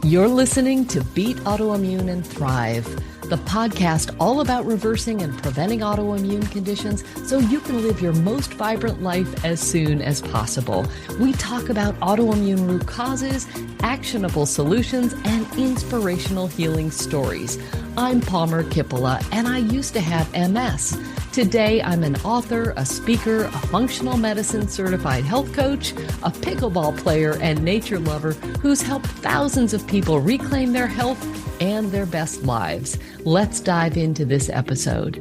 You're listening to Beat Autoimmune and Thrive, the podcast all about reversing and preventing autoimmune conditions so you can live your most vibrant life as soon as possible. We talk about autoimmune root causes, actionable solutions, and inspirational healing stories. I'm Palmer Kippola, and I used to have MS. Today, I'm an author, a speaker, a functional medicine certified health coach, a pickleball player, and nature lover who's helped thousands of people reclaim their health and their best lives. Let's dive into this episode.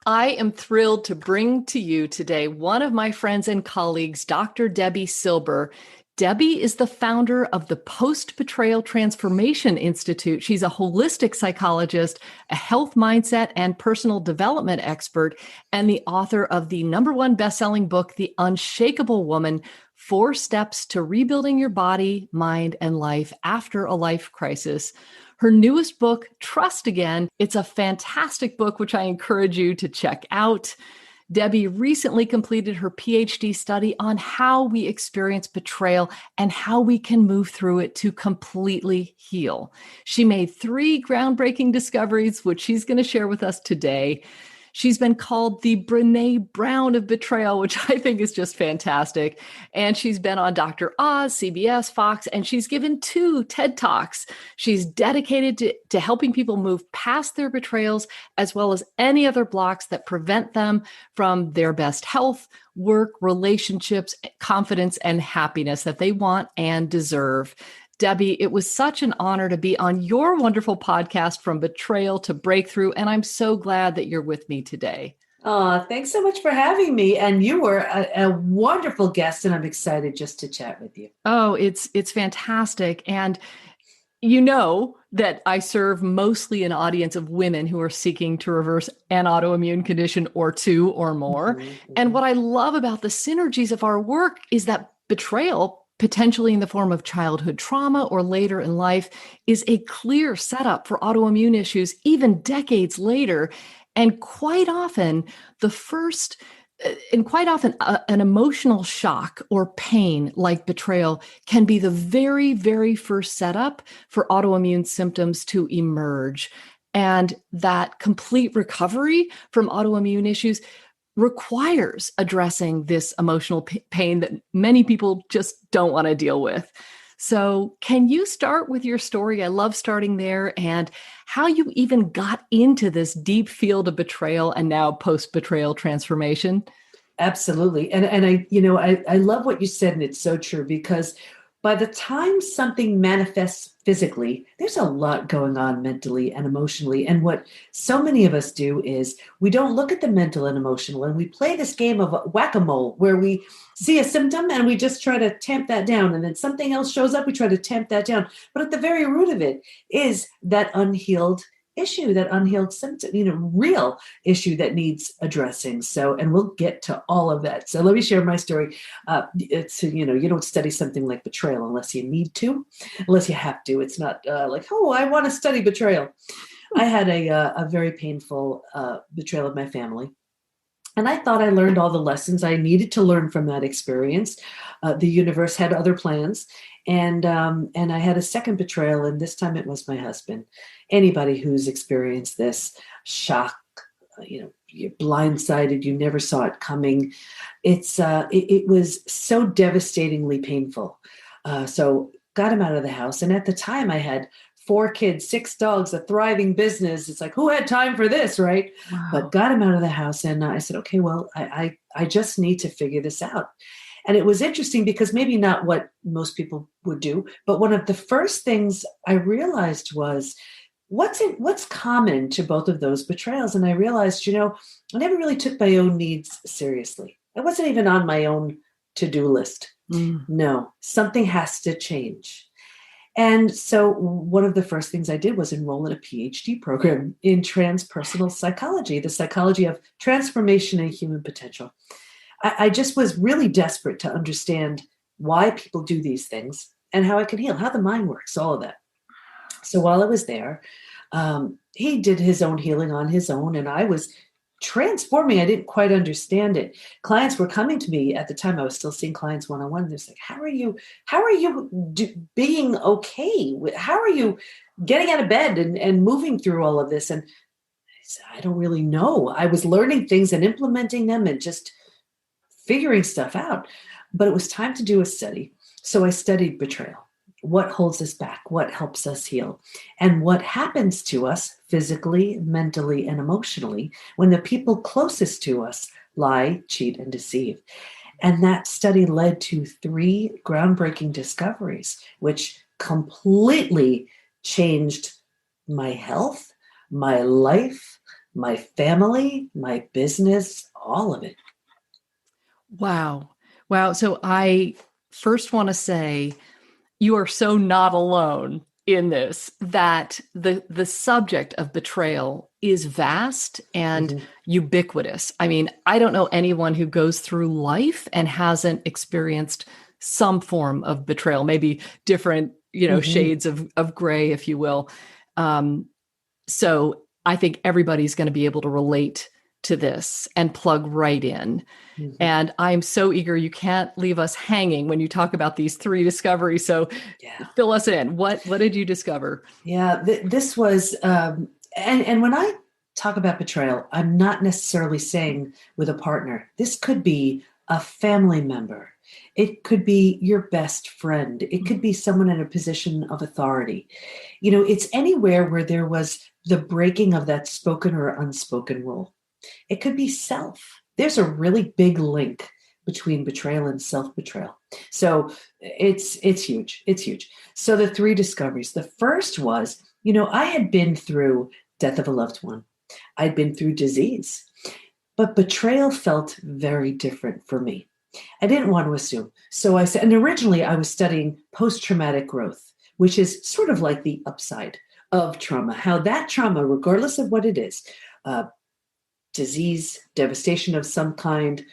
I am thrilled to bring to you today one of my friends and colleagues, Dr. Debi Silber. Debi is the founder of the Post Betrayal Transformation Institute. She's a holistic psychologist, a health mindset and personal development expert, and the author of the #1 best-selling book, The Unshakable Woman: 4 Steps to Rebuilding Your Body, Mind, and Life After a Life Crisis. Her newest book, Trust Again, it's a fantastic book, which I encourage you to check out. Debi recently completed her PhD study on how we experience betrayal and how we can move through it to completely heal. She made 3 groundbreaking discoveries, which she's going to share with us today. She's been called the Brene Brown of Betrayal, which I think is just fantastic. And she's been on Dr. Oz, CBS, Fox, and she's given 2 TED Talks. She's dedicated to helping people move past their betrayals, as well as any other blocks that prevent them from their best health, work, relationships, confidence, and happiness that they want and deserve. Debi, it was such an honor to be on your wonderful podcast, From Betrayal to Breakthrough, and I'm so glad that you're with me today. Thanks so much for having me. And you were a wonderful guest, and I'm excited just to chat with you. Oh, it's fantastic. And you know that I serve mostly an audience of women who are seeking to reverse an autoimmune condition or 2 or more. Mm-hmm. And what I love about the synergies of our work is that betrayal, potentially in the form of childhood trauma or later in life, is a clear setup for autoimmune issues even decades later. And quite often, an emotional shock or pain like betrayal can be the very, very first setup for autoimmune symptoms to emerge. And that complete recovery from autoimmune issues requires addressing this emotional pain that many people just don't want to deal with. So can you start with your story? I love starting there, and how you even got into this deep field of betrayal and now post-betrayal transformation. Absolutely. And I love what you said, and it's so true, because by the time something manifests physically, there's a lot going on mentally and emotionally. And what so many of us do is we don't look at the mental and emotional, and we play this game of whack-a-mole where we see a symptom and we just try to tamp that down. And then something else shows up, we try to tamp that down. But at the very root of it is that unhealed issue, that unhealed symptom, real issue that needs addressing. So, and we'll get to all of that. So let me share my story. You don't study something like betrayal unless you need to, unless you have to. It's not like, oh, I want to study betrayal. I had a very painful betrayal of my family. And I thought I learned all the lessons I needed to learn from that experience. The universe had other plans. And I had a second betrayal, and this time it was my husband. Anybody who's experienced this shock, you're blindsided, you never saw it coming. It was so devastatingly painful. So got him out of the house. And at the time I had 4 kids, 6 dogs, a thriving business. It's like, who had time for this, right? Wow. But got him out of the house. And I said, okay, well, I just need to figure this out. And it was interesting because maybe not what most people would do, but one of the first things I realized was what's common to both of those betrayals. And I realized, I never really took my own needs seriously. I wasn't even on my own to-do list. No, something has to change. And so one of the first things I did was enroll in a PhD program in transpersonal psychology, the psychology of transformation and human potential. I just was really desperate to understand why people do these things and how I can heal, how the mind works, all of that. So while I was there, he did his own healing on his own, and I was transforming. I didn't quite understand it. Clients were coming to me at the time. I was still seeing clients one-on-one. They're like, how are you being okay? How are you getting out of bed and moving through all of this? And I said, I don't really know. I was learning things and implementing them and just figuring stuff out. But it was time to do a study. So I studied betrayal. What holds us back? What helps us heal? And what happens to us physically, mentally, and emotionally when the people closest to us lie, cheat, and deceive? And that study led to 3 groundbreaking discoveries, which completely changed my health, my life, my family, my business, all of it. Wow. Wow. So I first want to say, you are so not alone in this, that the subject of betrayal is vast and ubiquitous. I mean, I don't know anyone who goes through life and hasn't experienced some form of betrayal, maybe different, shades of gray, if you will. So I think everybody's going to be able to relate to this and plug right in. And I'm so eager. You can't leave us hanging when you talk about these 3 discoveries. So fill us in. What did you discover? Yeah, this was, and when I talk about betrayal, I'm not necessarily saying with a partner. This could be a family member. It could be your best friend. It could be someone in a position of authority. It's anywhere where there was the breaking of that spoken or unspoken rule. It could be self. There's a really big link between betrayal and self-betrayal. So it's huge. It's huge. So the 3 discoveries. The first was, I had been through death of a loved one. I'd been through disease, but betrayal felt very different for me. I didn't want to assume. So I said, and originally I was studying post-traumatic growth, which is sort of like the upside of trauma, how that trauma, regardless of what it is, disease, devastation of some kind,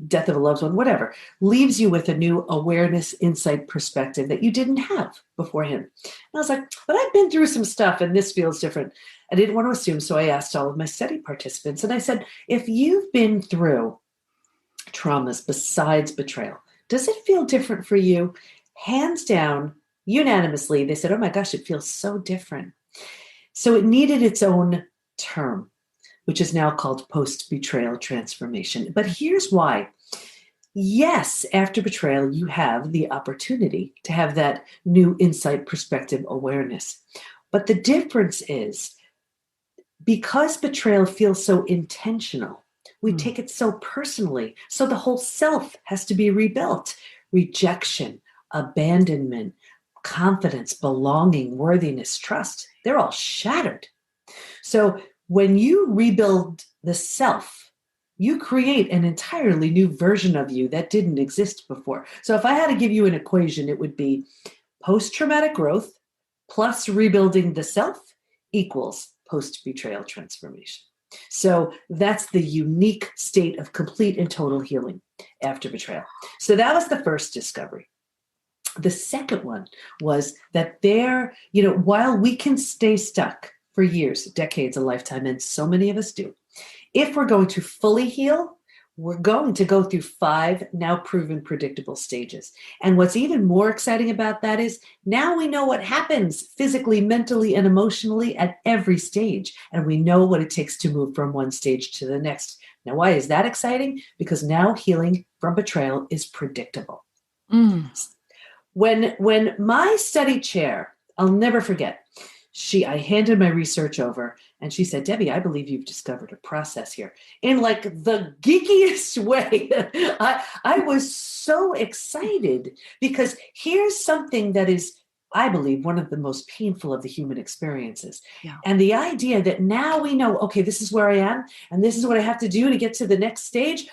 death of a loved one, whatever, leaves you with a new awareness, insight, perspective that you didn't have beforehand. And I was like, but I've been through some stuff and this feels different. I didn't want to assume, so I asked all of my study participants, and I said, if you've been through traumas besides betrayal, does it feel different for you? Hands down, unanimously, they said, oh my gosh, it feels so different. So it needed its own term, which is now called Post Betrayal Transformation. But here's why. Yes, after betrayal, you have the opportunity to have that new insight, perspective, awareness. But the difference is, because betrayal feels so intentional, we take it so personally. So the whole self has to be rebuilt. Rejection, abandonment, confidence, belonging, worthiness, trust, they're all shattered. So when you rebuild the self, you create an entirely new version of you that didn't exist before. So if I had to give you an equation, it would be post-traumatic growth plus rebuilding the self equals post-betrayal transformation. So that's the unique state of complete and total healing after betrayal. So that was the first discovery. The second one was that while we can stay stuck for years, decades, a lifetime, and so many of us do, if we're going to fully heal, we're going to go through 5 now proven predictable stages. And what's even more exciting about that is now we know what happens physically, mentally, and emotionally at every stage. And we know what it takes to move from one stage to the next. Now, why is that exciting? Because now healing from betrayal is predictable. When my study chair, I'll never forget, I handed my research over and she said, Debbie, I believe you've discovered a process here, in like the geekiest way. I was so excited because here's something that is, I believe, one of the most painful of the human experiences. Yeah. And the idea that now we know, okay, this is where I am and this is what I have to do to get to the next stage.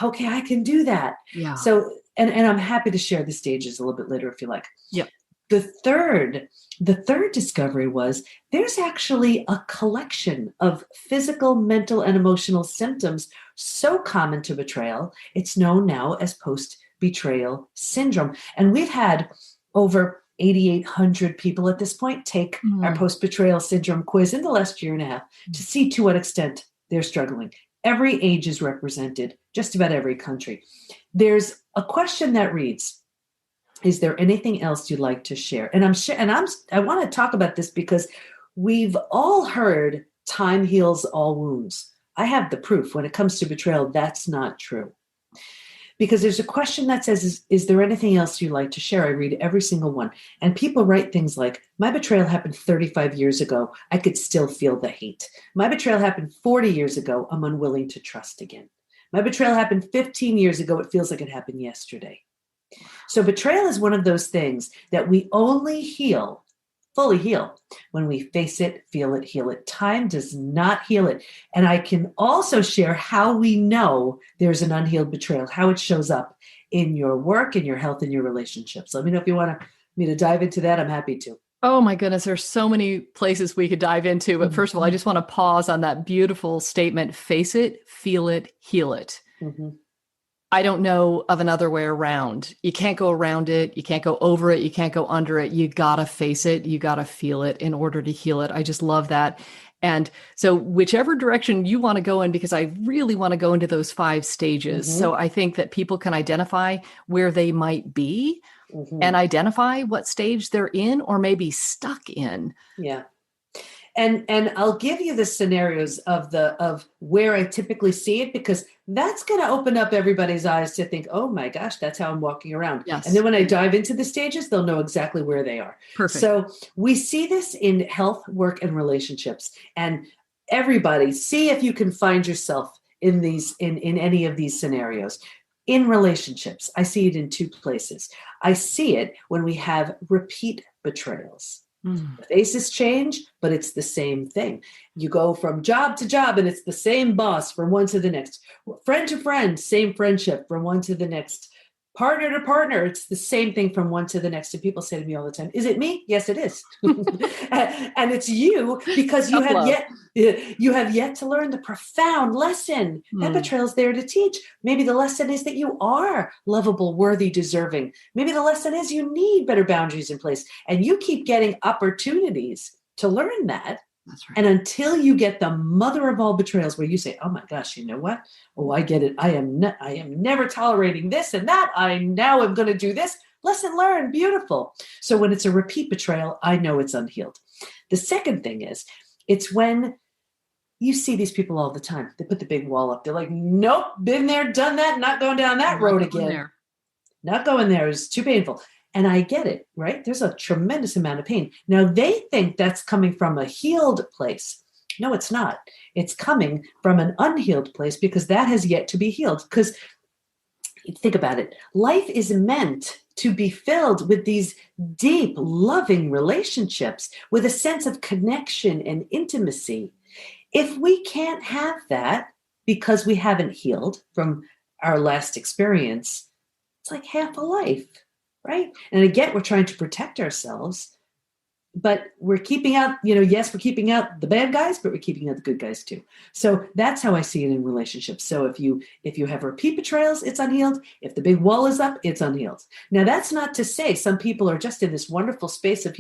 Okay, I can do that. Yeah. So, and I'm happy to share the stages a little bit later if you like. Yeah. The third discovery was there's actually a collection of physical, mental, and emotional symptoms so common to betrayal. It's known now as post-betrayal syndrome. And we've had over 8,800 people at this point take our post-betrayal syndrome quiz in the last year and a half to see to what extent they're struggling. Every age is represented, just about every country. There's a question that reads, is there anything else you'd like to share? And I want to talk about this because we've all heard time heals all wounds. I have the proof. When it comes to betrayal, that's not true. Because there's a question that says, is there anything else you'd like to share? I read every single one. And people write things like, my betrayal happened 35 years ago. I could still feel the hate. My betrayal happened 40 years ago. I'm unwilling to trust again. My betrayal happened 15 years ago. It feels like it happened yesterday. So betrayal is one of those things that we only fully heal, when we face it, feel it, heal it. Time does not heal it. And I can also share how we know there's an unhealed betrayal, how it shows up in your work, in your health, in your relationships. Let me know if you want me to dive into that. I'm happy to. Oh my goodness, there's so many places we could dive into. But first of all, I just want to pause on that beautiful statement, face it, feel it, heal it. Mm-hmm. I don't know of another way around. You can't go around it. You can't go over it. You can't go under it. You got to face it. You got to feel it in order to heal it. I just love that. And so whichever direction you want to go in, because I really want to go into those 5 stages. Mm-hmm. So I think that people can identify where they might be and identify what stage they're in or maybe stuck in. Yeah. And I'll give you the scenarios of where I typically see it, because that's going to open up everybody's eyes to think, oh my gosh, that's how I'm walking around. Yes. And then when I dive into the stages, they'll know exactly where they are. Perfect. So we see this in health, work, and relationships. And everybody, see if you can find yourself in these, in any of these scenarios. In relationships, I see it in 2 places. I see it when we have repeat betrayals. The faces change, but it's the same thing. You go from job to job and it's the same boss from one to the next. Friend to friend, same friendship from one to the next. Partner to partner, it's the same thing from one to the next. And people say to me all the time, is it me? Yes, it is. And it's you, because you have yet to learn the profound lesson that betrayal is there to teach. Maybe the lesson is that you are lovable, worthy, deserving. Maybe the lesson is you need better boundaries in place, and you keep getting opportunities to learn that. That's right. And until you get the mother of all betrayals, where you say, oh my gosh, you know what? Oh, I get it. I am never tolerating this and that. I now am going to do this. Lesson learned. Beautiful. So when it's a repeat betrayal, I know it's unhealed. The second thing is, it's when you see these people all the time. They put the big wall up. They're like, nope, been there, done that, not going down that road again. Not going there. It's too painful. And I get it, right? There's a tremendous amount of pain. Now, they think that's coming from a healed place. No, it's not. It's coming from an unhealed place, because that has yet to be healed. Because think about it. Life is meant to be filled with these deep, loving relationships with a sense of connection and intimacy. If we can't have that because we haven't healed from our last experience, it's like half a life. Right. And again, we're trying to protect ourselves, but we're keeping out, yes, we're keeping out the bad guys, but we're keeping out the good guys too. So that's how I see it in relationships. So if you have repeat betrayals, it's unhealed. If the big wall is up, it's unhealed. Now, that's not to say some people are just in this wonderful space of,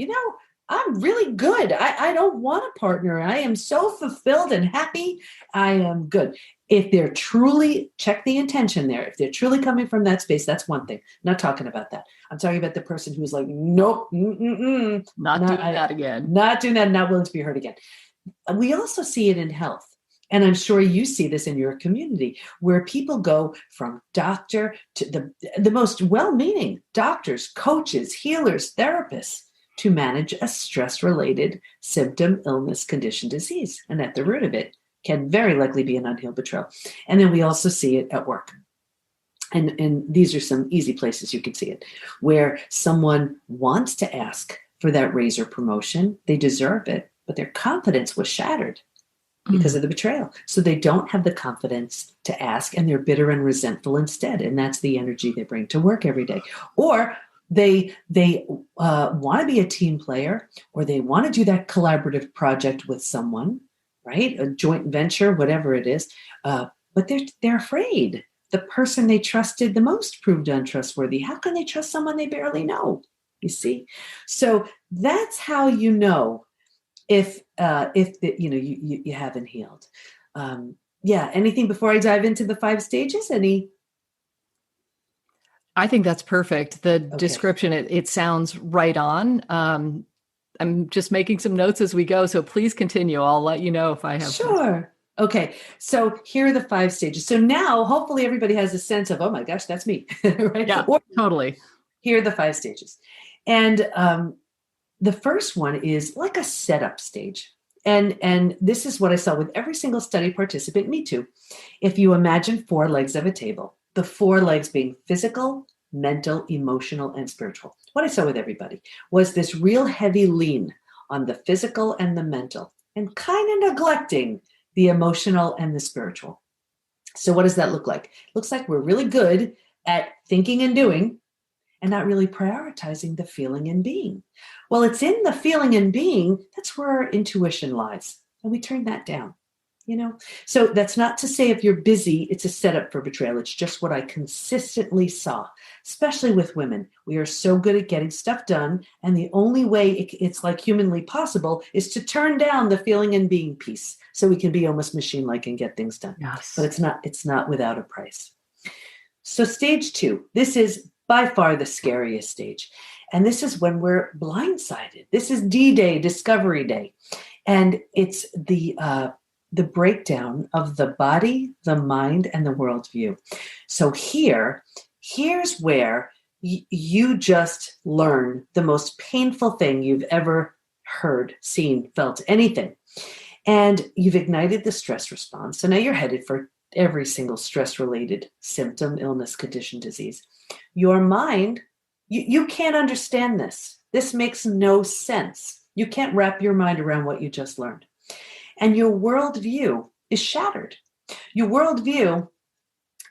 I'm really good. I don't want a partner. I am so fulfilled and happy. I am good. If they're truly, check the intention there. If they're truly coming from that space, that's one thing. I'm not talking about that. I'm talking about the person who's like, nope, not doing that again. Not doing that, not willing to be hurt again. We also see it in health. And I'm sure you see this in your community, where people go from doctor to the most well-meaning doctors, coaches, healers, therapists, to manage a stress-related symptom, illness, condition, disease. And at the root of it can very likely be an unhealed betrayal. And then we also see it at work. And these are some easy places you can see it, where someone wants to ask for that raise or promotion. They deserve it, but their confidence was shattered because of the betrayal. So they don't have the confidence to ask, and they're bitter and resentful instead. And that's the energy they bring to work every day. Or they want to be a team player, or they want to do that collaborative project with someone, right? A joint venture, whatever it is. But they're afraid. The person they trusted the most proved untrustworthy. How can they trust someone they barely know? You see? So that's how you know if you haven't healed. Yeah. Anything before I dive into the 5 stages? I think that's perfect. The Okay. description, it sounds right on. I'm just making some notes as we go, so please continue. I'll let you know if I have questions. Sure. Okay. So here are the 5 stages. So now hopefully everybody has a sense of, oh my gosh, that's me. Right. Yeah, Or totally. here are the 5 stages. And the first one is like a setup stage. And this is what I saw with every single study participant, me too. If you imagine 4 legs of a table, the 4 legs being physical, mental, emotional, and spiritual. What I saw with everybody was this real heavy lean on the physical and the mental, and kind of neglecting the emotional and the spiritual. So what does that look like? It looks like we're really good at thinking and doing, and not really prioritizing the feeling and being. Well, it's in the feeling and being, that's where our intuition lies. And we turn that down, you know? So that's not to say if you're busy, it's a setup for betrayal. It's just what I consistently saw, especially with women. We are so good at getting stuff done. And the only way it's like humanly possible is to turn down the feeling and being piece so we can be almost machine-like and get things done. Yes. But it's not without a price. So stage 2, this is by far the scariest stage. And this is when we're blindsided. This is D-Day, Discovery Day. And it's the breakdown of the body, the mind, and the worldview. So here's where you just learn the most painful thing you've ever heard, seen, felt, anything. And you've ignited the stress response. So now you're headed for every single stress-related symptom, illness, condition, disease. Your mind, you can't understand this. This makes no sense. You can't wrap your mind around what you just learned. And your worldview is shattered. Your worldview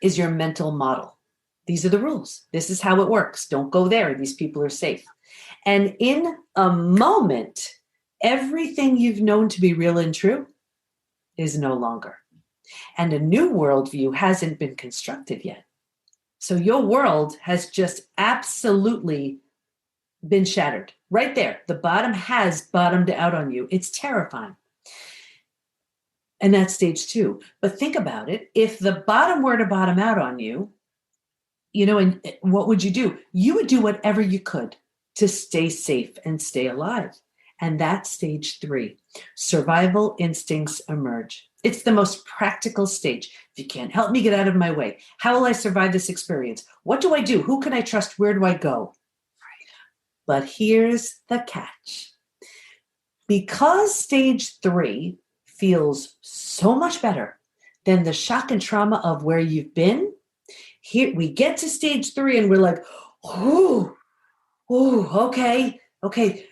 is your mental model. These are the rules. This is how it works. Don't go there. These people are safe. And in a moment, everything you've known to be real and true is no longer. And a new worldview hasn't been constructed yet. So your world has just absolutely been shattered. Right there. The bottom has bottomed out on you. It's terrifying. And that's stage 2. But think about it. If the bottom were to bottom out on you, and what would you do? You would do whatever you could to stay safe and stay alive. And that's stage 3. Survival instincts emerge. It's the most practical stage. If you can't help me, get out of my way. How will I survive this experience? What do I do? Who can I trust? Where do I go? But here's the catch. Because stage 3 feels so much better than the shock and trauma of where you've been, here we get to stage 3 and we're like, okay,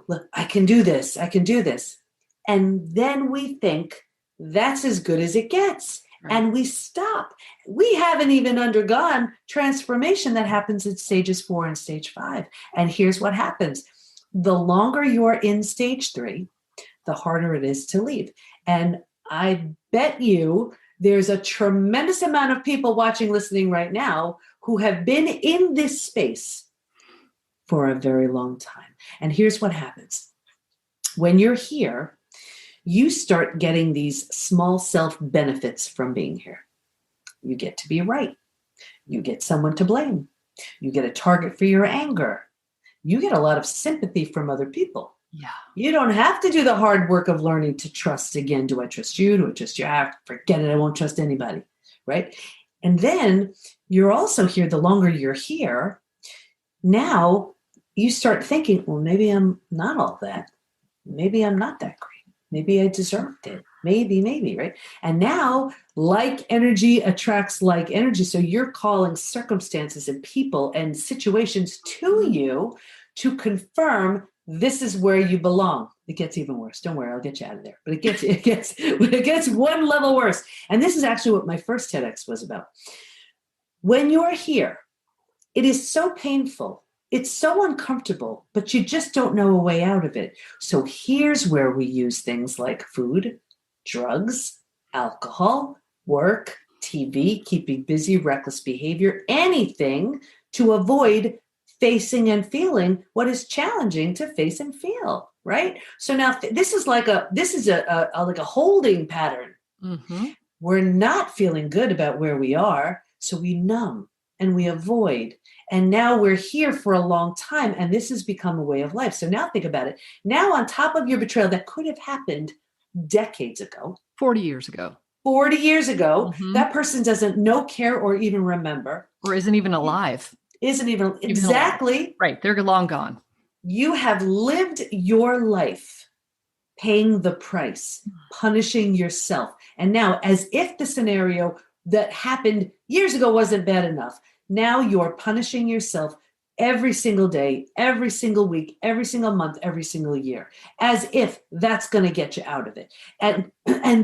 look, I can do this. And then we think that's as good as it gets. Right. And we stop. We haven't even undergone transformation that happens at stages 4 and stage 5. And here's what happens. The longer you're in stage 3, the harder it is to leave. And I bet you there's a tremendous amount of people watching, listening right now who have been in this space for a very long time. And here's what happens. When you're here, you start getting these small self benefits from being here. You get to be right. You get someone to blame. You get a target for your anger. You get a lot of sympathy from other people. Yeah. You don't have to do the hard work of learning to trust again. Do I trust you? Do I trust you? Forget it. I won't trust anybody. Right? And then you're also here, the longer you're here, now you start thinking, well, maybe I'm not all that. Maybe I'm not that great. Maybe I deserved it. Maybe, right? And now, like energy attracts like energy. So you're calling circumstances and people and situations to you to confirm this is where you belong. It gets even worse. Don't worry, I'll get you out of there. But it gets one level worse. And this is actually what my first TEDx was about. When you're here, it is so painful. It's so uncomfortable, but you just don't know a way out of it. So here's where we use things like food, drugs, alcohol, work, TV, keeping busy, reckless behavior, anything to avoid facing and feeling what is challenging to face and feel, right? So now this is like a holding pattern. Mm-hmm. we're not feeling good about where we are. So we numb and we avoid. And now we're here for a long time. And this has become a way of life. So now think about it. Now, on top of your betrayal that could have happened decades ago, 40 years ago. 40 years ago, that person doesn't know, care, or even remember. Or isn't even alive. Isn't even exactly. Alive. Right. They're long gone. You have lived your life paying the price, punishing yourself. And now, as if the scenario that happened years ago wasn't bad enough, now you're punishing yourself every single day, every single week, every single month, every single year, as if that's going to get you out of it. And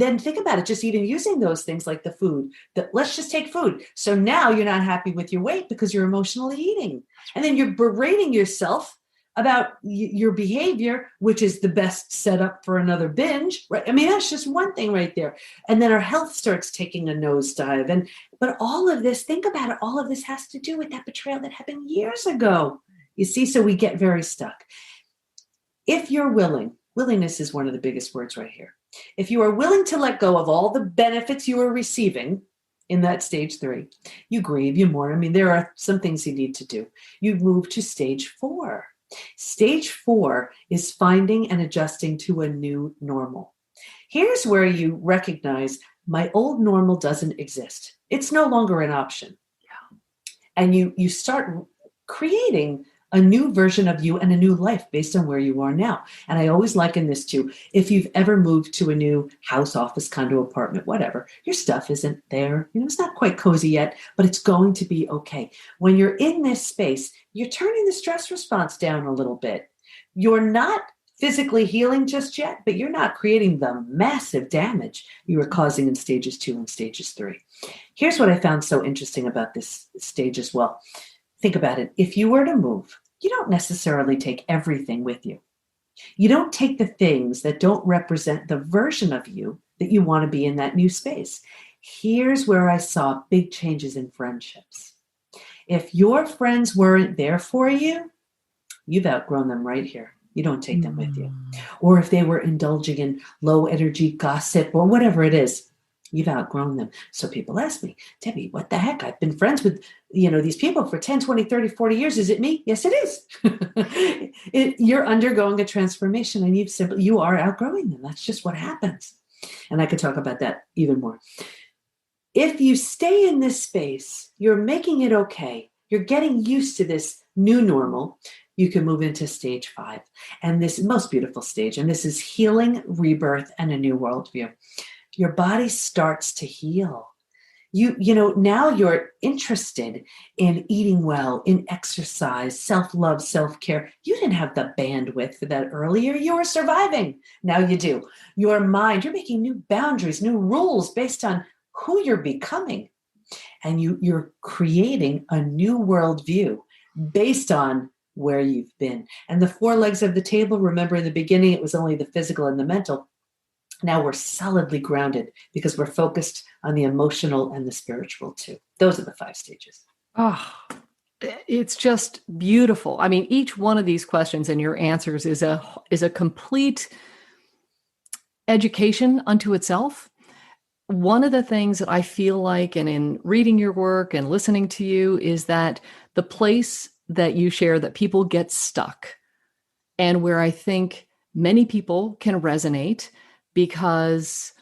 then think about it, just even using those things like the food, that let's just take food. So now you're not happy with your weight because you're emotionally eating. And then you're berating yourself about your behavior, which is the best setup for another binge, right? I mean, that's just one thing right there. And then our health starts taking a nosedive. But all of this, think about it, all of this has to do with that betrayal that happened years ago. You see, so we get very stuck. If you're willing, willingness is one of the biggest words right here. If you are willing to let go of all the benefits you are receiving in that stage 3, you grieve, you mourn. I mean, there are some things you need to do. You move to stage 4. Stage 4 is finding and adjusting to a new normal. Here's where you recognize my old normal doesn't exist. It's no longer an option. Yeah. And you start creating a new version of you and a new life based on where you are now. And I always liken this to, if you've ever moved to a new house, office, condo, apartment, whatever, your stuff isn't there. It's not quite cozy yet, but it's going to be okay. When you're in this space, you're turning the stress response down a little bit. You're not physically healing just yet, but you're not creating the massive damage you were causing in stages 2 and stages 3. Here's what I found so interesting about this stage as well. Think about it. If you were to move, you don't necessarily take everything with you. You don't take the things that don't represent the version of you that you want to be in that new space. Here's where I saw big changes in friendships. If your friends weren't there for you, you've outgrown them right here. You don't take them with you. Or if they were indulging in low energy gossip or whatever it is, you've outgrown them. So people ask me, Debbie, what the heck? I've been friends with, these people for 10, 20, 30, 40 years. Is it me? Yes, it is. You're undergoing a transformation and you are outgrowing them. That's just what happens. And I could talk about that even more. If you stay in this space, you're making it okay. You're getting used to this new normal. You can move into stage 5. And this most beautiful stage. And this is healing, rebirth, and a new worldview. Your body starts to heal. Now you're interested in eating well, in exercise, self-love, self-care. You didn't have the bandwidth for that earlier. You were surviving. Now you do. Your mind, you're making new boundaries, new rules based on who you're becoming. And you're creating a new worldview based on where you've been. And the 4 legs of the table, remember in the beginning, it was only the physical and the mental. Now we're solidly grounded because we're focused on the emotional and the spiritual too. Those are the 5 stages. Oh, it's just beautiful. I mean, each one of these questions and your answers is a complete education unto itself. One of the things that I feel like, and in reading your work and listening to you, is that the place that you share that people get stuck, and where I think many people can resonate because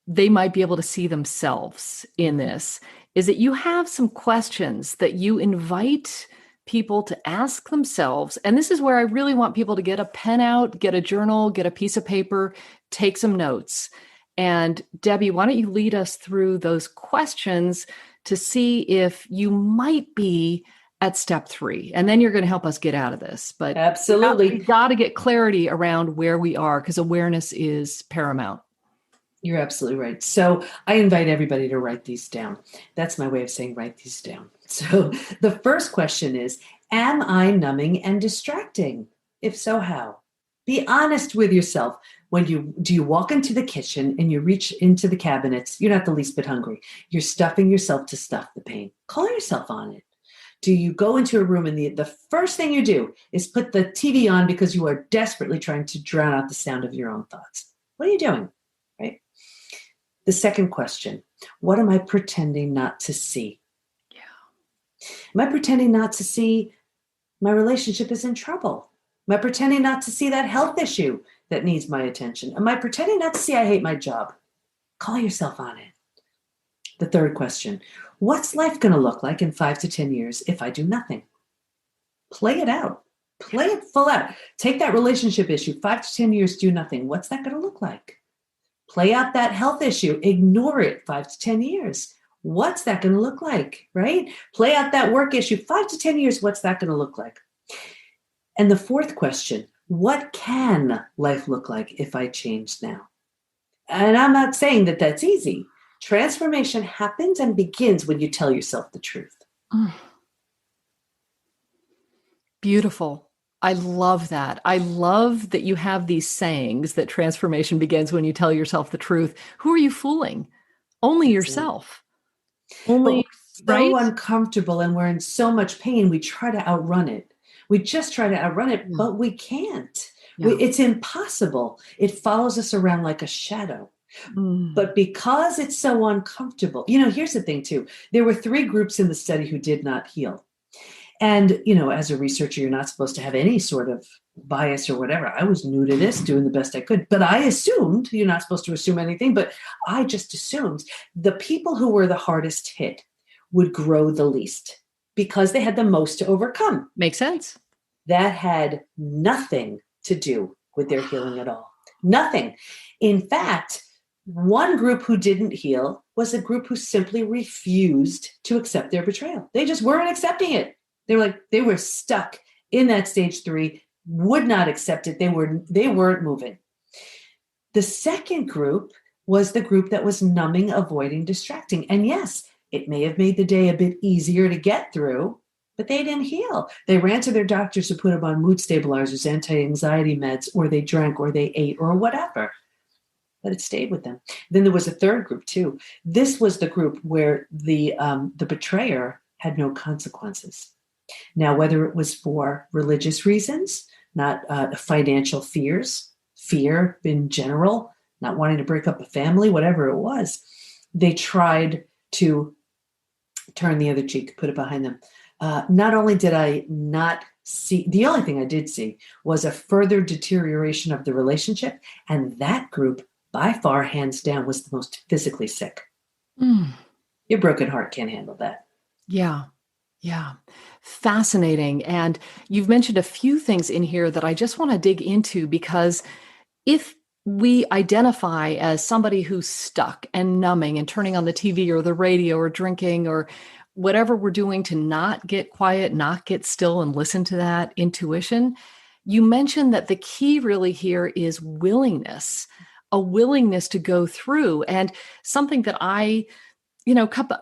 they might be able to see themselves in this, is that you have some questions that you invite people to ask themselves. And this is where I really want people to get a pen out, get a journal, get a piece of paper, take some notes. And Debbie, why don't you lead us through those questions to see if you might be at step 3, and then you're going to help us get out of this. But absolutely, we got to get clarity around where we are, because awareness is paramount. You're absolutely right. So I invite everybody to write these down. That's my way of saying write these down. So the first question is, am I numbing and distracting? If so, how? Be honest with yourself. Do you walk into the kitchen and you reach into the cabinets? You're not the least bit hungry. You're stuffing yourself to stuff the pain. Call yourself on it. Do you go into a room and the first thing you do is put the TV on because you are desperately trying to drown out the sound of your own thoughts? What are you doing? Right? The second question, what am I pretending not to see? Yeah. Am I pretending not to see my relationship is in trouble? Am I pretending not to see that health issue that needs my attention? Am I pretending not to see I hate my job? Call yourself on it. The third question, what's life going to look like in 5 to 10 years if I do nothing? Play it out. Play it full out. Take that relationship issue, 5 to 10 years, do nothing. What's that going to look like? Play out that health issue. Ignore it 5 to 10 years. What's that going to look like, right? Play out that work issue, 5 to 10 years. What's that going to look like? And the fourth question, what can life look like if I change now? And I'm not saying that that's easy. Transformation happens and begins when you tell yourself the truth. Beautiful. I love that. I love that you have these sayings that transformation begins when you tell yourself the truth. Who are you fooling? Only yourself. Only, but we're so right? uncomfortable and we're in so much pain, we try to outrun it. We just try to outrun it, but we can't. It's impossible. It follows us around like a shadow. But because it's so uncomfortable, here's the thing too. There were 3 groups in the study who did not heal. And, as a researcher, you're not supposed to have any sort of bias or whatever. I was new to this, doing the best I could. But I assumed, you're not supposed to assume anything, but I just assumed the people who were the hardest hit would grow the least because they had the most to overcome. Makes sense. That had nothing to do with their healing at all. Nothing. In fact, one group who didn't heal was a group who simply refused to accept their betrayal. They just weren't accepting it. They were stuck in that stage 3, would not accept it. They weren't moving. The second group was the group that was numbing, avoiding, distracting. And yes, it may have made the day a bit easier to get through, but they didn't heal. They ran to their doctors to put them on mood stabilizers, anti-anxiety meds, or they drank, or they ate, or whatever. But it stayed with them. Then there was a third group too. This was the group where the betrayer had no consequences. Now, whether it was for religious reasons, not financial fears, fear in general, not wanting to break up a family, whatever it was, they tried to turn the other cheek, put it behind them. Not only did I not see, the only thing I did see was a further deterioration of the relationship, and that group, by far, hands down, was the most physically sick. Your broken heart can't handle that. Yeah. Fascinating. And you've mentioned a few things in here that I just want to dig into, because if we identify as somebody who's stuck and numbing and turning on the TV or the radio or drinking or whatever we're doing to not get quiet, not get still and listen to that intuition, you mentioned that the key really here is willingness, a willingness to go through. And something that I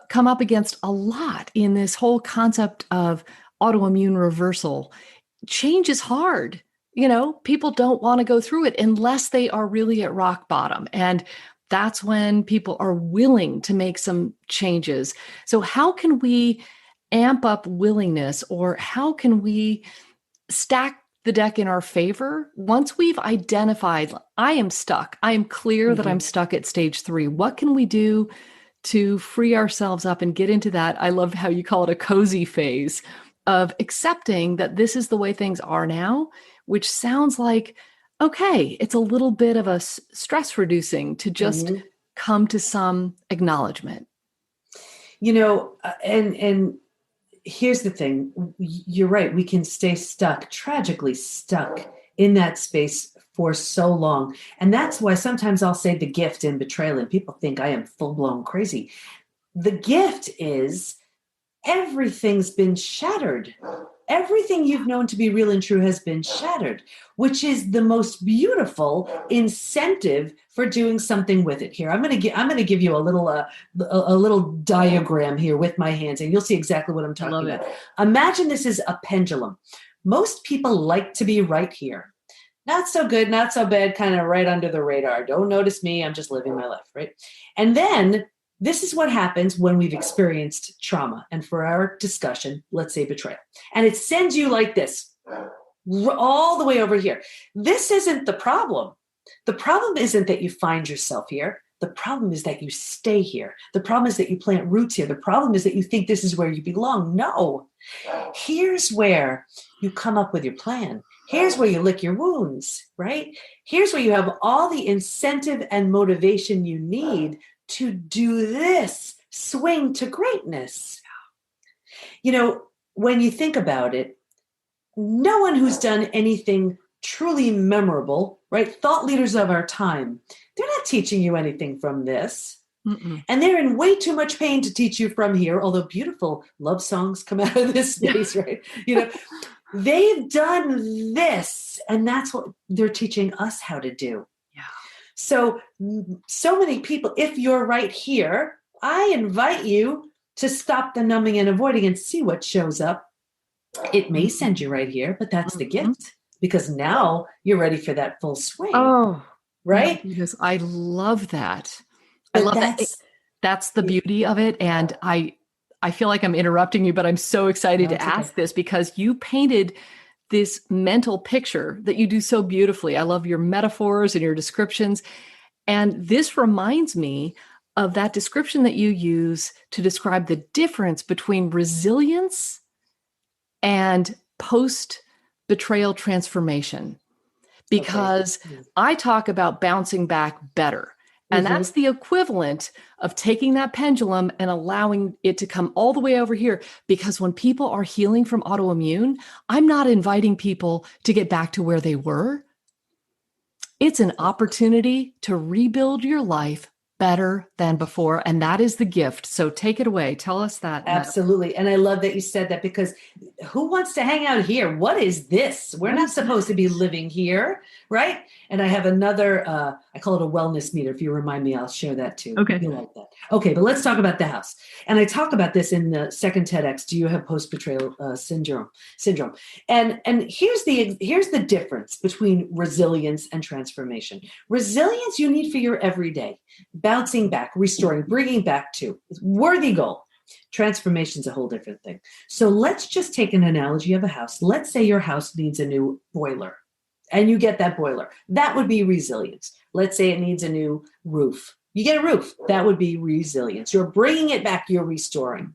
come up against a lot in this whole concept of autoimmune reversal. Change is hard. People don't want to go through it unless they are really at rock bottom. And that's when people are willing to make some changes. So how can we amp up willingness, or how can we stack the deck in our favor once we've identified, I am stuck. I am clear that I'm stuck at stage 3. What can we do to free ourselves up and get into that? I love how you call it a cozy phase of accepting that this is the way things are now, which sounds like, okay, it's a little bit of a stress reducing to just come to some acknowledgement. And here's the thing. You're right. We can stay stuck, tragically stuck in that space for so long. And that's why sometimes I'll say the gift in betrayal, and people think I am full-blown crazy. The gift is everything's been shattered. Everything you've known to be real and true has been shattered, which is the most beautiful incentive for doing something with it. Here, I'm going to give you a little diagram here with my hands, and you'll see exactly what I'm talking about. Imagine this is a pendulum. Most people like to be right here. Not so good, not so bad, kind of right under the radar. Don't notice me. I'm just living my life, right? And then this is what happens when we've experienced trauma. And for our discussion, let's say betrayal. And it sends you like this, all the way over here. This isn't the problem. The problem isn't that you find yourself here. The problem is that you stay here. The problem is that you plant roots here. The problem is that you think this is where you belong. No. Here's where you come up with your plan. Here's where you lick your wounds, right? Here's where you have all the incentive and motivation you need to do this swing to greatness. When you think about it, no one who's done anything truly memorable, right? Thought leaders of our time, they're not teaching you anything from this. Mm-mm. And they're in way too much pain to teach you from here, although beautiful love songs come out of this space, right? They've done this, and that's what they're teaching us how to do. Yeah. So many people, if you're right here, I invite you to stop the numbing and avoiding and see what shows up. It may send you right here, but that's the gift, because now you're ready for that full swing. Oh, right? Because I love that. But I love that. That's the beauty of it. And I feel like I'm interrupting you, but I'm so excited to ask this because you painted this mental picture that you do so beautifully. I love your metaphors and your descriptions. And this reminds me of that description that you use to describe the difference between resilience and post-betrayal transformation. Because I talk about bouncing back better. And that's the equivalent of taking that pendulum and allowing it to come all the way over here. Because when people are healing from autoimmune, I'm not inviting people to get back to where they were. It's an opportunity to rebuild your life better than before. And that is the gift. So take it away. Tell us that. Absolutely. And I love that you said that, because who wants to hang out here? What is this? We're not supposed to be living here, right? And I have another, I call it a wellness meter. If you remind me, I'll share that too. Okay. You like that. Okay, but let's talk about the house. And I talk about this in the second TEDx. Do you have post-betrayal syndrome? And here's the difference between resilience and transformation. Resilience you need for your everyday, bouncing back, restoring, bringing back to worthy goal. Transformation is a whole different thing. So let's just take an analogy of a house. Let's say your house needs a new boiler and you get that boiler. That would be resilience. Let's say it needs a new roof. You get a roof. That would be resilience. You're bringing it back. You're restoring.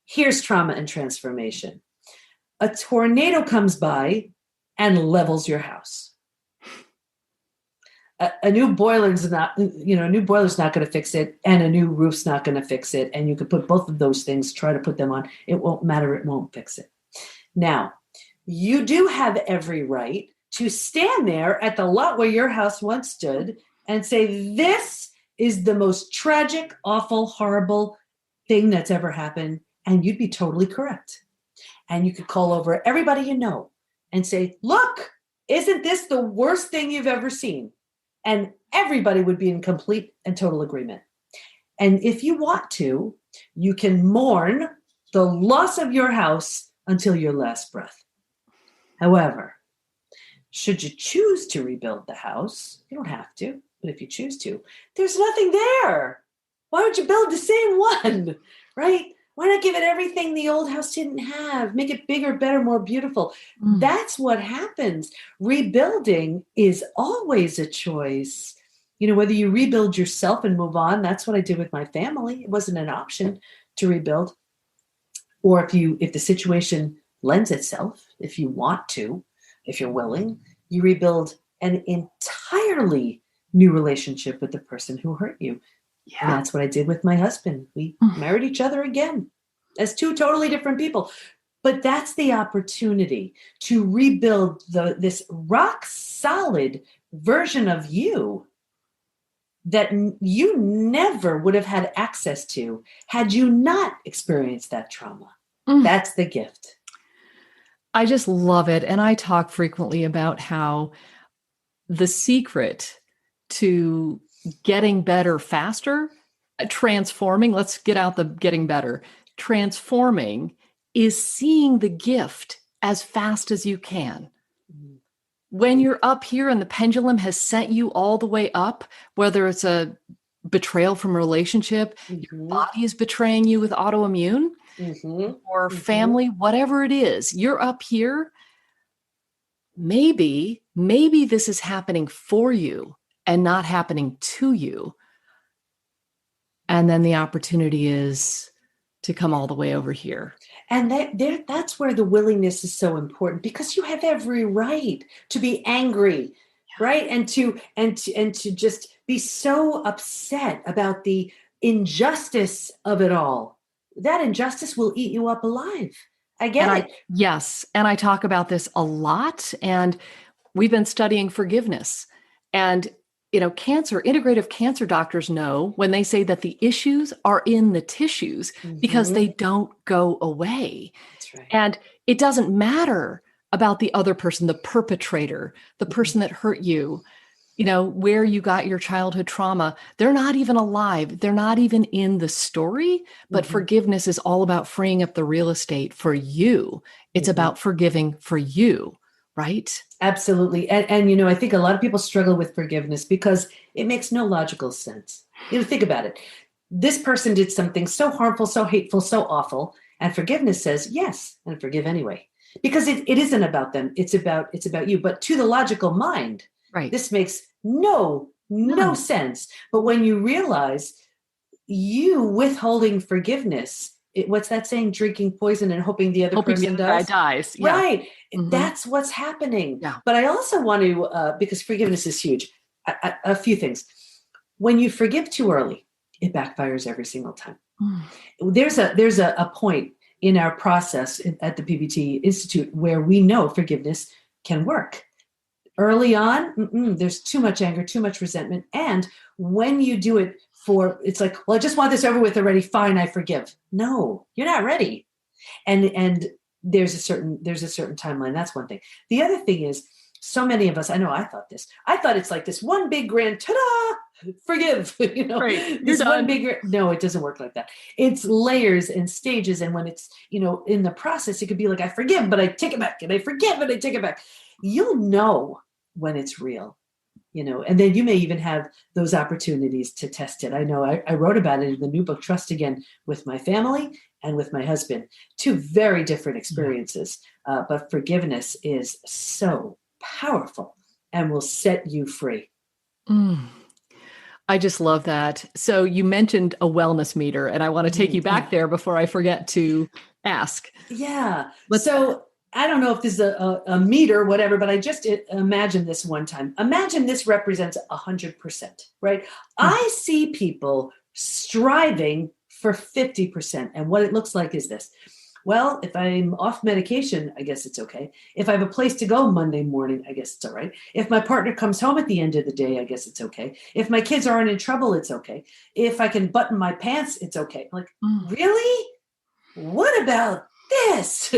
Here's trauma and transformation. A tornado comes by and levels your house. A new boiler's not going to fix it, and a new roof's not going to fix it. And you could put both of those things, try to put them on. It won't matter. It won't fix it. Now, you do have every right to stand there at the lot where your house once stood and say, this is the most tragic, awful, horrible thing that's ever happened. And you'd be totally correct. And you could call over everybody you know and say, look, isn't this the worst thing you've ever seen? And everybody would be in complete and total agreement. And if you want to, you can mourn the loss of your house until your last breath. However, should you choose to rebuild the house, you don't have to, but if you choose to, there's nothing there. Why would you build the same one, right? Why not give it everything the old house didn't have? Make it bigger, better, more beautiful. That's what happens. Rebuilding is always a choice. Whether you rebuild yourself and move on, that's what I did with my family. It wasn't an option to rebuild. Or if the situation lends itself, if you want to, if you're willing, you rebuild an entirely new relationship with the person who hurt you. Yeah. And that's what I did with my husband. We married each other again as two totally different people. But that's the opportunity to rebuild this rock solid version of you that you never would have had access to had you not experienced that trauma. That's the gift. I just love it. And I talk frequently about how the secret to getting better faster, transforming, let's get out the getting better. Transforming is seeing the gift as fast as you can. When you're up here and the pendulum has sent you all the way up, whether it's a betrayal from a relationship, your body is betraying you with autoimmune, or family, whatever it is, you're up here. Maybe this is happening for you and not happening to you. And then the opportunity is to come all the way over here. And that's where the willingness is so important, because you have every right to be angry, right? And to just be so upset about the injustice of it all. That injustice will eat you up alive. I get it. Yes. And I talk about this a lot. And we've been studying forgiveness. And, integrative cancer doctors know when they say that the issues are in the tissues because they don't go away. That's right. And it doesn't matter about the other person, the perpetrator, the person that hurt you, where you got your childhood trauma. They're not even alive. They're not even in the story. But forgiveness is all about freeing up the real estate for you. It's about forgiving for you. Right? Absolutely. And I think a lot of people struggle with forgiveness because it makes no logical sense. Think about it. This person did something so harmful, so hateful, so awful, and forgiveness says yes, and forgive anyway. Because it isn't about them. It's about you. But to the logical mind, right, this makes no sense. But when you realize you withholding forgiveness, what's that saying? Drinking poison and hoping the other person dies. Yeah. Right. That's what's happening. Yeah. But I also want to, because forgiveness is huge, a few things. When you forgive too early, it backfires every single time. There's a point in our process at the PBT Institute where we know forgiveness can work. Early on, there's too much anger, too much resentment. And when you do it it's like, well, I just want this over with already. Fine, I forgive. No, you're not ready. And there's a certain timeline. That's one thing. The other thing is, so many of us, I know I thought it's like this one big grand ta-da, forgive, right. This one big, no, it doesn't work like that. It's layers and stages. And when it's, in the process, it could be like, I forgive, but I take it back, and I forgive, but I take it back. You'll know when it's real. And then you may even have those opportunities to test it. I know I wrote about it in the new book, Trust Again, with my family and with my husband. Two very different experiences, but forgiveness is so powerful and will set you free. I just love that. So you mentioned a wellness meter, and I want to take you back there before I forget to ask. Yeah. So I don't know if this is a meter, whatever, but I just imagined this one time. Imagine this represents 100%, right? I see people striving for 50%. And what it looks like is this. Well, if I'm off medication, I guess it's okay. If I have a place to go Monday morning, I guess it's all right. If my partner comes home at the end of the day, I guess it's okay. If my kids aren't in trouble, it's okay. If I can button my pants, it's okay. I'm like, really? What about this?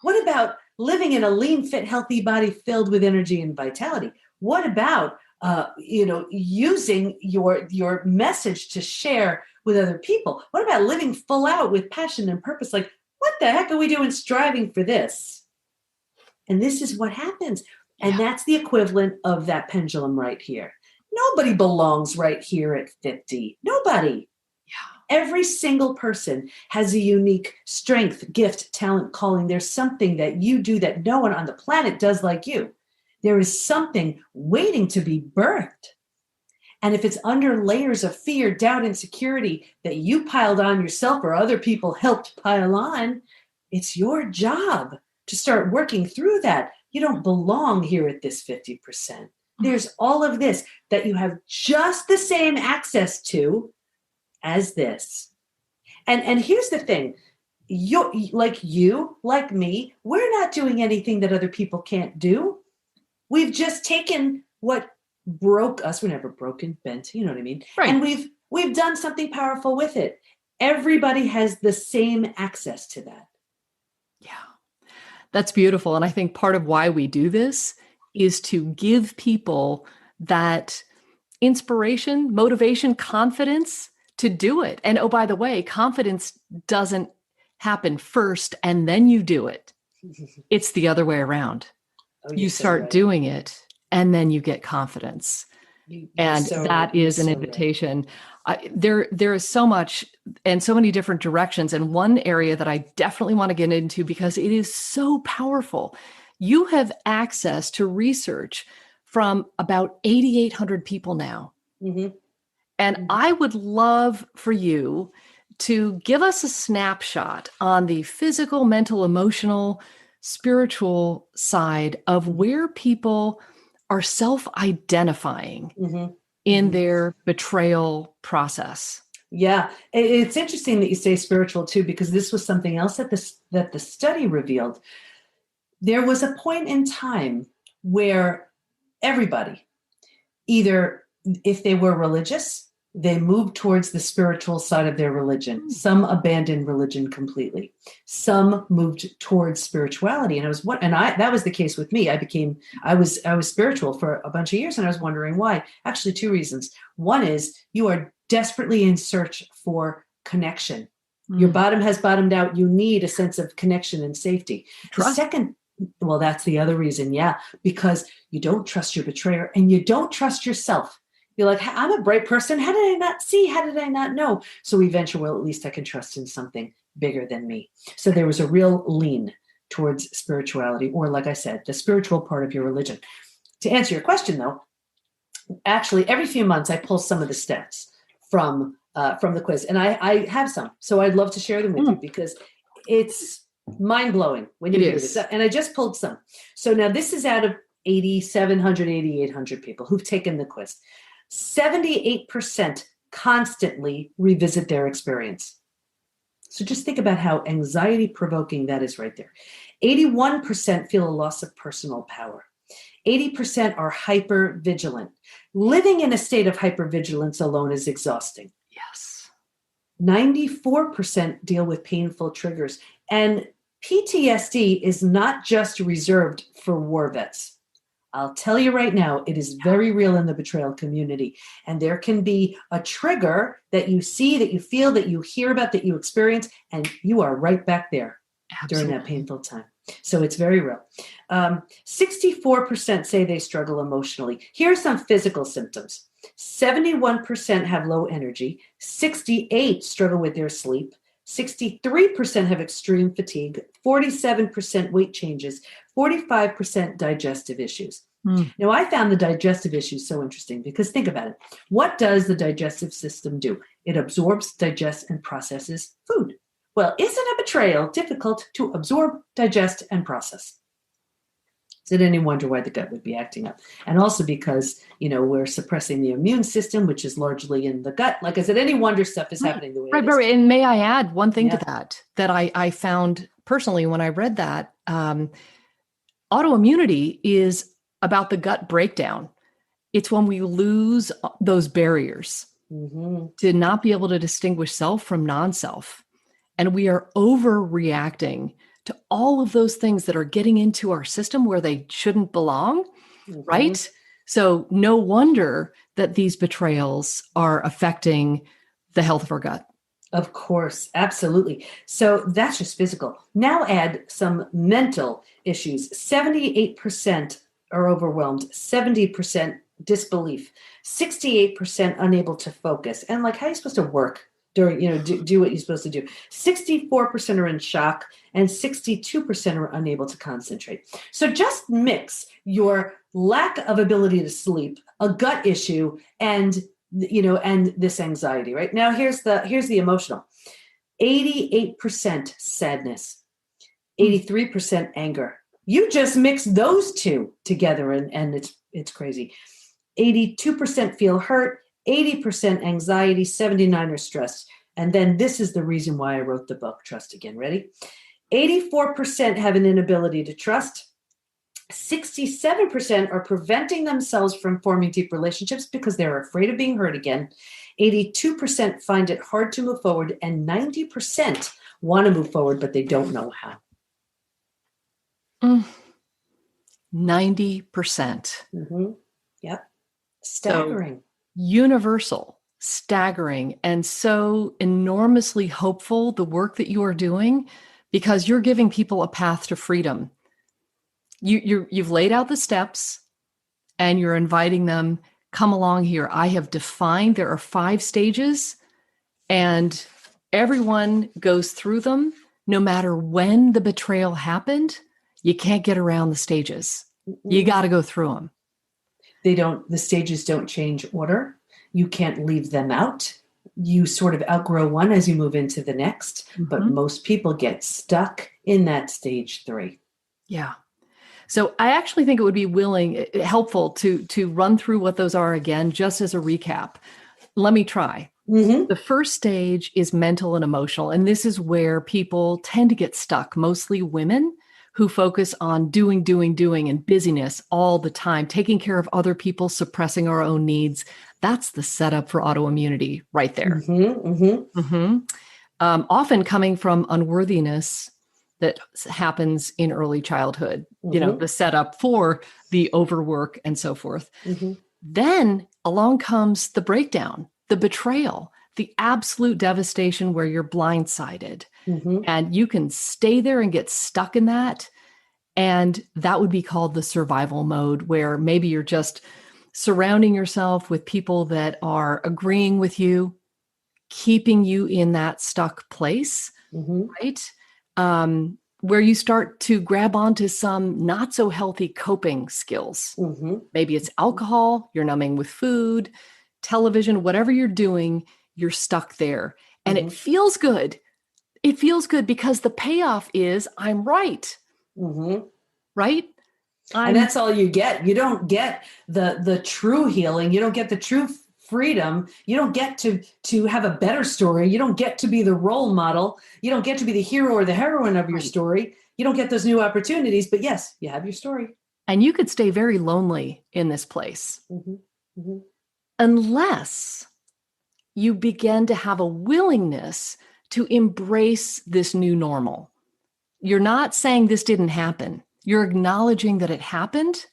What about living in a lean, fit, healthy body filled with energy and vitality? What about, using your message to share with other people? What about living full out with passion and purpose? Like, what the heck are we doing striving for this? And this is what happens. And that's the equivalent of that pendulum right here. Nobody belongs right here at 50. Nobody. Every single person has a unique strength, gift, talent, calling. There's something that you do that no one on the planet does like you. There is something waiting to be birthed. And if it's under layers of fear, doubt, insecurity that you piled on yourself or other people helped pile on, it's your job to start working through that. You don't belong here at this 50%. There's all of this that you have just the same access to as this. And here's the thing. You, like me, we're not doing anything that other people can't do. We've just taken what broke us. We're never broken, bent, you know what I mean? Right. And we've done something powerful with it. Everybody has the same access to that. Yeah. That's beautiful. And I think part of why we do this is to give people that inspiration, motivation, confidence to do it. And oh, by the way, confidence doesn't happen first and then you do it. It's the other way around. You start doing it and then you get confidence. That is an invitation. There is so much and so many different directions. And one area that I definitely want to get into because it is so powerful. You have access to research from about 8,800 people now. And I would love for you to give us a snapshot on the physical, mental, emotional, spiritual side of where people are self-identifying in their betrayal process. Yeah, it's interesting that you say spiritual too, because this was something else that the study revealed. There was a point in time where everybody, either if they were religious, they moved towards the spiritual side of their religion. Some abandoned religion completely. Some moved towards spirituality. And that was the case with me. I was spiritual for a bunch of years, and I was wondering why. Actually, two reasons. One is you are desperately in search for connection. Your bottom has bottomed out. You need a sense of connection and safety. Trust. The second, well, that's the other reason. Yeah, because you don't trust your betrayer and you don't trust yourself. You're like, I'm a bright person. How did I not see? How did I not know? So eventually, well, at least I can trust in something bigger than me. So there was a real lean towards spirituality, or like I said, the spiritual part of your religion. To answer your question, though, actually, every few months I pull some of the stats from the quiz, and I have some. So I'd love to share them with you because it's mind-blowing when you do this. And I just pulled some. So now this is out of 8,700, 8,800 people who've taken the quiz. 78% constantly revisit their experience. So just think about how anxiety-provoking that is right there. 81% feel a loss of personal power. 80% are hyper-vigilant. Living in a state of hypervigilance alone is exhausting. Yes. 94% deal with painful triggers. And PTSD is not just reserved for war vets. I'll tell you right now, it is very real in the betrayal community. And there can be a trigger that you see, that you feel, that you hear about, that you experience, and you are right back there during that painful time. So it's very real. 64% say they struggle emotionally. Here are some physical symptoms. 71% have low energy. 68% struggle with their sleep. 63% have extreme fatigue. 47% weight changes. 45% digestive issues. Now, I found the digestive issues so interesting because think about it. What does the digestive system do? It absorbs, digests, and processes food. Well, isn't a betrayal difficult to absorb, digest, and process? Is it any wonder why the gut would be acting up? And also because, we're suppressing the immune system, which is largely in the gut. Like I said, any wonder stuff is happening the way it is. Right. And may I add one thing to that I found personally when I read that, autoimmunity is about the gut breakdown. It's when we lose those barriers to not be able to distinguish self from non-self. And we are overreacting to all of those things that are getting into our system where they shouldn't belong, right? So no wonder that these betrayals are affecting the health of our gut. Of course, absolutely. So that's just physical. Now add some mental issues. 78% are overwhelmed, 70% disbelief, 68% unable to focus. And like, how are you supposed to work during, do what you're supposed to do? 64% are in shock and 62% are unable to concentrate. So just mix your lack of ability to sleep, a gut issue, and this anxiety, right? Now here's the emotional. 88% sadness, 83% anger. You just mix those two together and it's crazy. 82% feel hurt, 80% anxiety, 79% are stressed. And then this is the reason why I wrote the book, Trust Again. Ready? 84% have an inability to trust. 67% are preventing themselves from forming deep relationships because they're afraid of being hurt again. 82% find it hard to move forward, and 90% want to move forward, but they don't know how. 90%. Yep. Staggering. So, universal, staggering, and so enormously hopeful, the work that you are doing, because you're giving people a path to freedom. You've laid out the steps and you're inviting them, come along here. I have defined, there are 5 stages and everyone goes through them. No matter when the betrayal happened, you can't get around the stages. You got to go through them. The stages don't change order. You can't leave them out. You sort of outgrow one as you move into the next, but most people get stuck in that stage 3. Yeah. So I actually think it would be helpful to run through what those are again, just as a recap. Let me try. The first stage is mental and emotional. And this is where people tend to get stuck, mostly women who focus on doing, and busyness all the time, taking care of other people, suppressing our own needs. That's the setup for autoimmunity right there. Often coming from unworthiness that happens in early childhood, the setup for the overwork and so forth. Then along comes the breakdown, the betrayal, the absolute devastation where you're blindsided. And you can stay there and get stuck in that. And that would be called the survival mode, where maybe you're just surrounding yourself with people that are agreeing with you, keeping you in that stuck place, right? Where you start to grab onto some not so healthy coping skills. Maybe it's alcohol, you're numbing with food, television, whatever you're doing, you're stuck there. And it feels good. It feels good because the payoff is I'm right. Right? And that's all you get. You don't get the true healing. You don't get the true freedom. You don't get to have a better story. You don't get to be the role model. You don't get to be the hero or the heroine of your story. You don't get those new opportunities. But yes, you have your story. And you could stay very lonely in this place. Unless you begin to have a willingness to embrace this new normal. You're not saying this didn't happen. You're acknowledging that it happened,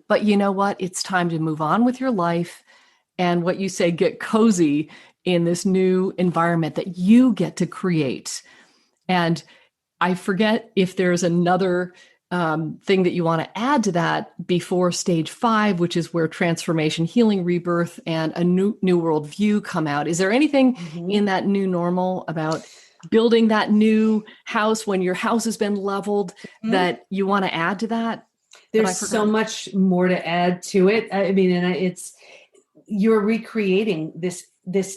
but you know what? It's time to move on with your life and what you say, get cozy in this new environment that you get to create. And I forget if there's another thing that you want to add to that before stage 5, which is where transformation, healing, rebirth, and a new world view come out. Is there anything in that new normal about building that new house when your house has been leveled that you want to add to that? There's so much more to add to it. I mean, and you're recreating this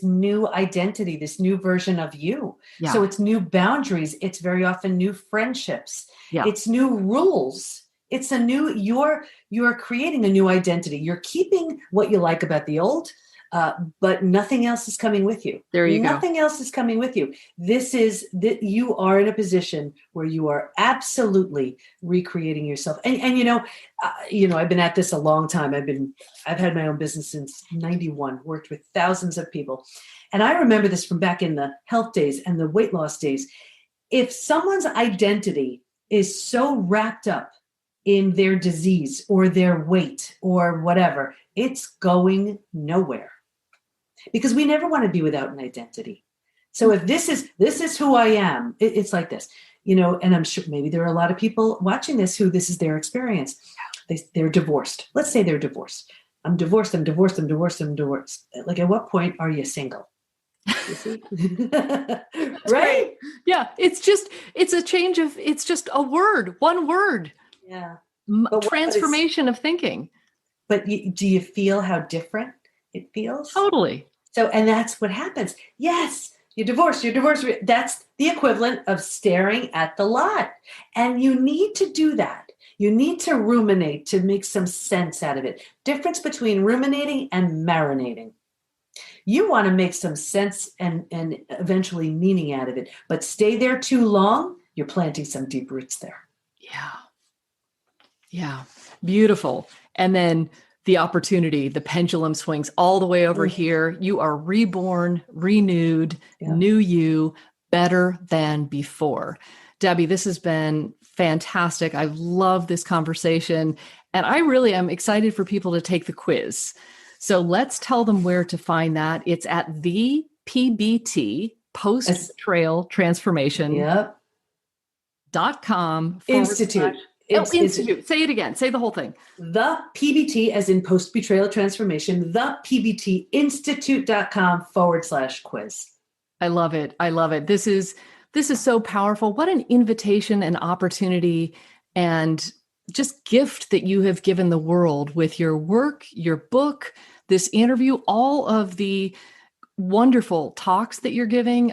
new identity, this new version of you. Yeah. So it's new boundaries. It's very often new friendships. Yeah. It's new rules. It's you're creating a new identity. You're keeping what you like about the old, but nothing else is coming with you. There you go. Nothing else is coming with you. You are in a position where you are absolutely recreating yourself. And I've been at this a long time. I've had my own business since 91, worked with thousands of people. And I remember this from back in the health days and the weight loss days. If someone's identity is so wrapped up in their disease or their weight or whatever, it's going nowhere. Because we never want to be without an identity. So if this is who I am, it's like this, and I'm sure maybe there are a lot of people watching this who this is their experience. They're divorced. Let's say they're divorced. I'm divorced. Like, at what point are you single? You see? Right? Yeah. It's just a word, one word. Yeah. Transformation of thinking. But do you feel how different it feels? Totally. So, and that's what happens. Yes, you're divorced. That's the equivalent of staring at the lot. And you need to do that. You need to ruminate to make some sense out of it. Difference between ruminating and marinating. You want to make some sense and eventually meaning out of it. But stay there too long, you're planting some deep roots there. Yeah. Yeah. Beautiful. And then the opportunity, the pendulum swings all the way over here. You are reborn, renewed, new you, better than before. Debi, this has been fantastic. I love this conversation. And I really am excited for people to take the quiz. So let's tell them where to find that. It's at the PBT, Post Betrayal Transformation. .com Institute. Institute. Say it again. Say the whole thing. The PBT, as in Post Betrayal Transformation, the PBT Institute.com/quiz. I love it. I love it. This is so powerful. What an invitation and opportunity and just gift that you have given the world with your work, your book, this interview, all of the wonderful talks that you're giving.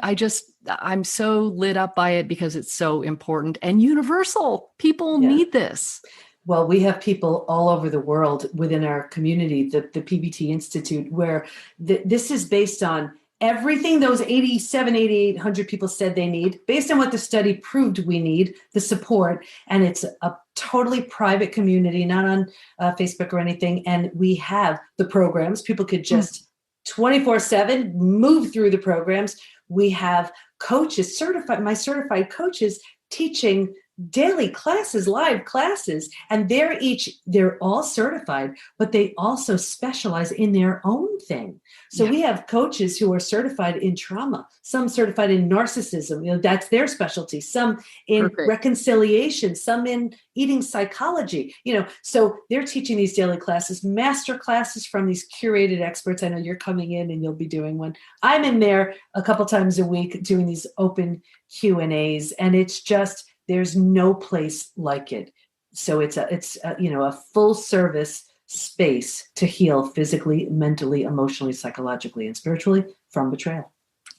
I'm so lit up by it because it's so important and universal. People need this. Well, we have people all over the world within our community, the PBT Institute, where this is based on everything those 8,800 people said they need, based on what the study proved we need, the support. And it's a totally private community, not on Facebook or anything. And we have the programs. People could just 24/7 move through the programs. We have coaches, my certified coaches teaching daily classes, live classes, and they're all certified, but they also specialize in their own thing. So we have coaches who are certified in trauma, some certified in narcissism, that's their specialty, some in reconciliation, some in eating psychology, so they're teaching these daily classes, master classes from these curated experts. I know you're coming in and you'll be doing one. I'm in there a couple times a week doing these open Q&As, and it's just, there's no place like it. So it's a full service space to heal physically, mentally, emotionally, psychologically, and spiritually from betrayal.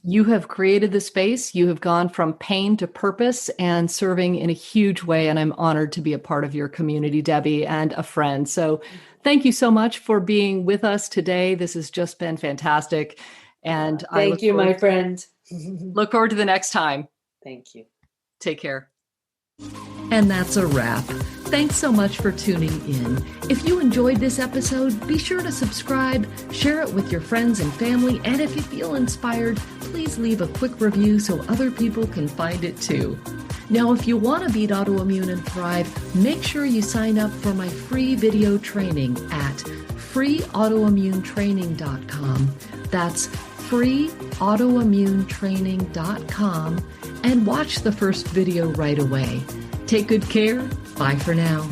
You have created the space. You have gone from pain to purpose and serving in a huge way. And I'm honored to be a part of your community, Debi, and a friend. So thank you so much for being with us today. This has just been fantastic. And thank you, my friend. Look forward to the next time. Thank you. Take care. And that's a wrap. Thanks so much for tuning in. If you enjoyed this episode, be sure to subscribe, share it with your friends and family, and if you feel inspired, please leave a quick review so other people can find it too. Now, if you want to beat autoimmune and thrive, make sure you sign up for my free video training at freeautoimmunetraining.com. That's freeautoimmunetraining.com, and watch the first video right away. Take good care. Bye for now.